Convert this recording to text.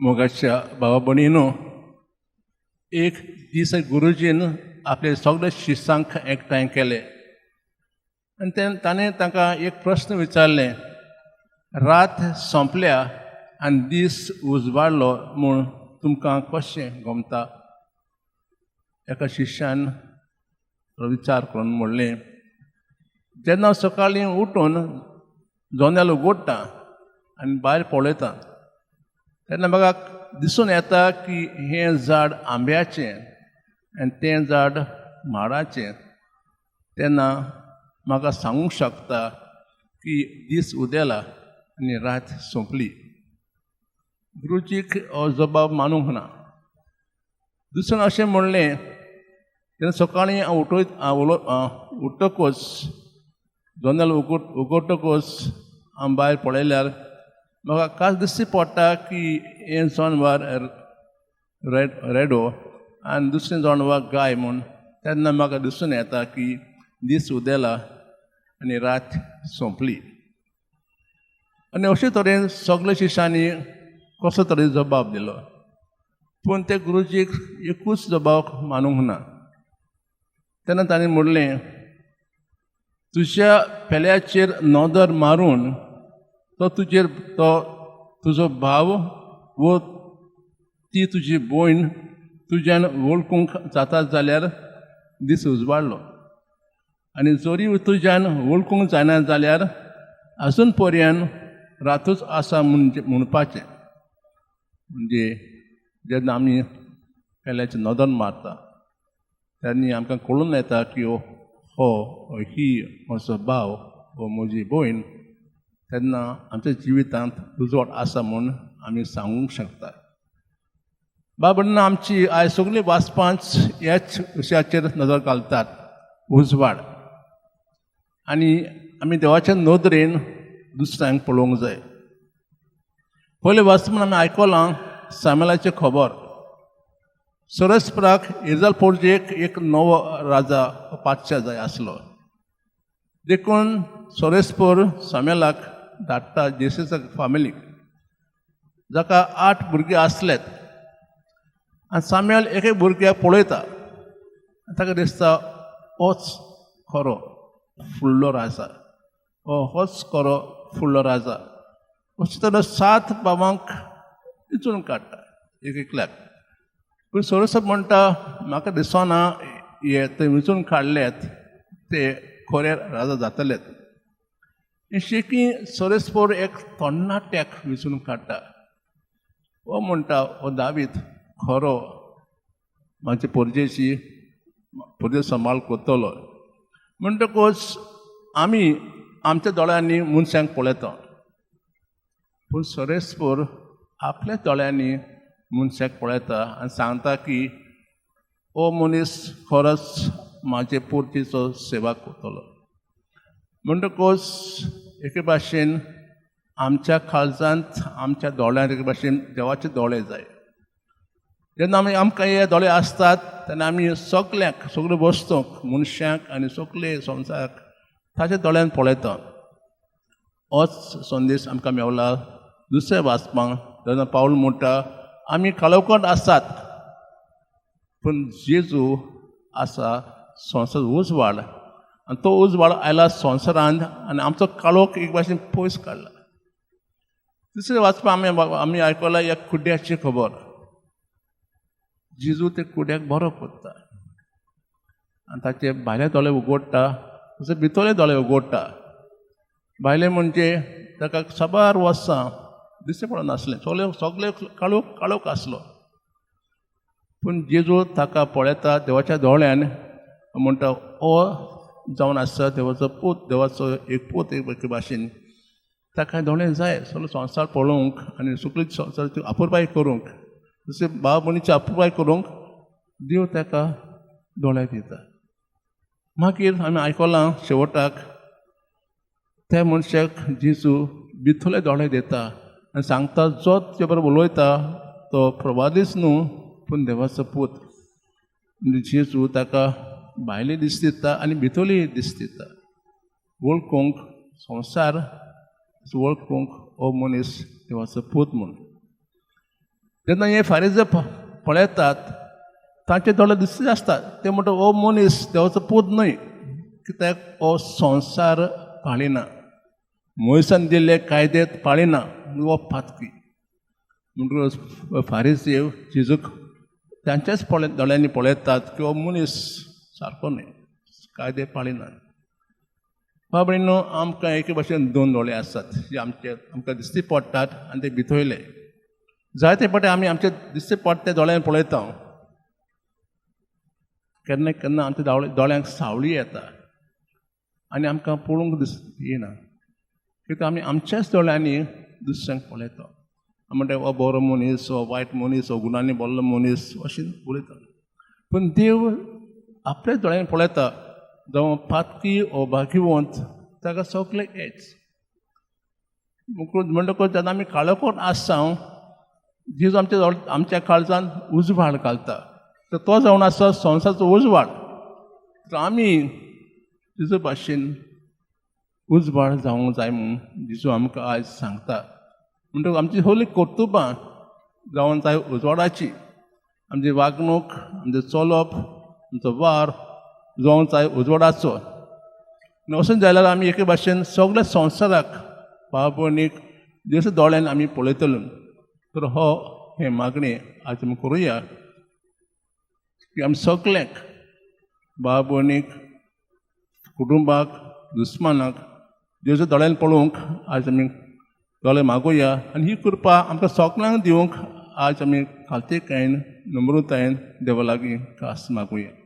मोगाच्या बाबा भयणीनो, एक दीस गुरुजीन आपले सगळे शिष्यांक एकठांय केले आनी ताणें तांकां एक प्रश्न विचारले. रात सोंपल्या आनी दीस उजवाडलो म्हूण तुमकां कशें गमता? एका शिश्यान विचार करून म्हणलें, जेन्ना हांव सकाळीं उठून जोंदेल उगडटा आनी भायर पळयता तेन्ना म्हाका दिसून येता की हें झाड आंब्याचें आनी तें झाड माडाचें. तेन्ना म्हाका सांगूंक शकता की दीस उदेला आनी रात सोंपली. गुरुजीक हो जबाब मानूंक ना. दुसरें अशें म्हणलें, तेन्ना सकाळीं हांव उठ्ठकूच जोंदेल उगडटकूच हांव भायर पळयल्यार म्हाका कास दिश्टी पडटा की हें जानवर रेडो आनी दुसरें जानवर गाय म्हूण. तेन्ना म्हाका दिसून येता की दीस उदेला आनी रात सोंपली. आनी अशे तरेन सगळे शिश्यांनी कसलो तरी जबाब दिलो, पूण ते गुरुजीक एकूच जबाब मानूंक ना. तेन्ना ताणें म्हणलें, तुज्या पेल्याचेर नदर मारून तो तुजो भाव वो ती तुजी भयण तुज्यान वळखूंक जाता जाल्यार दीस उजवाडलो, आनी जोरी तुज्यान वळखूंक जायना जाल्यार आजून पर्यंत रातूच आसा म्हणपाचें. म्हणजे जेन्ना आमी पेल्याचेर नदर मारता तेन्ना आमकां कळून येता की ही म्हजो भाव वो म्हजी भयण, तेन्ना आमच्या जिवितांत उजवाड आसा म्हूण आमी सांगूंक शकता. बाबडीन आमची आयज सगळीं वाचपांच ह्याच विशयाचेर नदर घालतात, उजवाड. आनी आमी देवाच्या नदरेन दुसऱ्यांक पळोवंक जाय. पयले वाचपान आमी आयकलां सामेलाची खबर. सोरेस्पराक इज्रायल पोरजेक एक नवो राजा पातशा जाय आसलो. देखून सोरेस्पोर सामेलाक धाडटा जेसेच्या फामिलीक, जाका 8 भुरगीं आसलेत. आनी सामेल एक एक भुरग्याक पळयता, ताका दिसता होच खरो फुडलो राजा, होच खरो फुडलो राजा. अशे तरेन 7 भावांक विचून काडटा एक एकल्याक. पूण सोरेस्पोर म्हणटा, म्हाका दिसना हे ते विचून काडलेत ते खरे राजा जातलेत. शेकी सोरेस्पोर एक तरणाट्याक विचून काडटा. हो म्हणटा, हो दावीद खरो म्हाजे पोरजे सांबाळ करतलो. म्हणटकूच आमी आमच्या दोळ्यांनी मनशांक पळयता, पूण सोरेस्पोर आपल्या दोळ्यांनी मनशाक पळयता आनी सांगता की हो मनीस खरोच म्हाजे पोरजेचो सेवा करतलो. म्हणटकूच एके भाशेन आमच्या काळजांत आमच्या दोळ्यांत एके भाशेन देवाचे दोळे जाय. जेन्ना आमकां हे दोळे आसतात तेन्ना आमी सगळे वस्तूंक, मनशाक आनी सगळे संवसाराक ताच्या दोळ्यान पळयता. होच संदेश आमकां मेवला दुसऱ्या वाचपाक, जेन्ना पावल म्हणटा, आमी काळोखांत आसात पूण जेजू आसा संवसार उजवाड, आनी तो उजवाड आयला संवसारांत आनी आमचो काळोख एक भाशेन पयस काडला. दुसरे वाचपाक आमी आयकलां एक कुड्याची खबर. जेजू ते कुड्याक बरो करता आनी ताचे भायले दोळे उगडटा, ताचे भितरले दोळे उगडटा. भायले म्हणजे ताका साबार वर्सां दिश्टी पडनासलें, सगळे काळोख आसलो. पूण जेजू ताका पळयता देवाच्या दोळ्यान, म्हणटा हो जावन आसा देवाचो पूत, देवाचो एक पूत एक भाशेन. ताका दोळे जाय सगळो संवसार पळोवंक आनी सगळी संवसाराची आपुरबाय करूंक, जशे भाव भयणीची आपुरबाय करूंक देव ताका दोळे दिता. मागीर आमी आयकलां शेवटाक त्या मनशाक जेजू भितरले दोळे दिता आनी सांगता, जो तुजे बरोबर उलयता तो प्रवादीच न्हू पूण देवाचो पूत. म्हणजे जेजू ताका भायली दिस दिता आनी भितरली दिस दिता. वळखूंक संवसार वळखूंक हो मनीस देवाचो पूत म्हूण. जेन्ना हे फारीज पळयतात तांचे दोळे दिसले आसतात ते म्हणटा हो मनीस देवाचो पूत न्हय कित्याक हो संवसार पाळिना मोयसान दिल्ले कायदे पाळिना हो पातकी म्हणटकूच फारीसेव जेजूक तांच्याच दोळ्यांनी पळयतात की हो मनीस सारको न्हय कायदे पाळिना बाबडीनो आमकां एके भाशेन दोन दोळे आसात जे आमकां दिश्टी पडटात आनी ते भितरले जायते फावटी आमी आमचे दिश्टी पडटा ते दोळ्यान पळयता केन्ना केन्ना आमच्या दोळ्यांक सावळी येता आनी आमकां पळोवंक येना कित्याक आमी आमच्याच दोळ्यांनी दुसऱ्यांक पळयता म्हणटा हो बरो मनीस हो वायट मनीस हो गुणांनी भरलो मनीस अशें उलयता पूण देव आपल्याच दोळ्यांनी पळयता जावं पातकी हो भाग्यवंत ताका सगळें हेच म्हणटकूच जेन्ना आमी काळोखोट आसता जेजू आमच्या काळजांत उजवाड घालता तर तो जावन आसा संवसाराचो उजवाड तर आमी जेजू भाशेन उजवाड जावंक जाय म्हणून जेजू आमकां आयज सांगता म्हणटकूच आमची होली कर्तुबां जावंक जाय उजवाडाची आमची वागणूक आमचें चलप आमचो वार जावंक जाय उजवाडाचो अशें जाल्यार आमी एके भाशेन सगळ्या संवसाराक भाव भयणीक जेजू दोळ्यान आमी पळयतलो तर हे मागणी आज आमी करुया की आमी सगळ्यांक भाव भयणीक कुटुंबाक दुस्मानाक जेजू दोळ्यान पळोवंक आज आमी दोळे मागुया आनी ही कृपा आमकां सगळ्यांक दिवंक आज आमी खालतीकायेन नम्रतायेन देवा लागीं कास मागुया.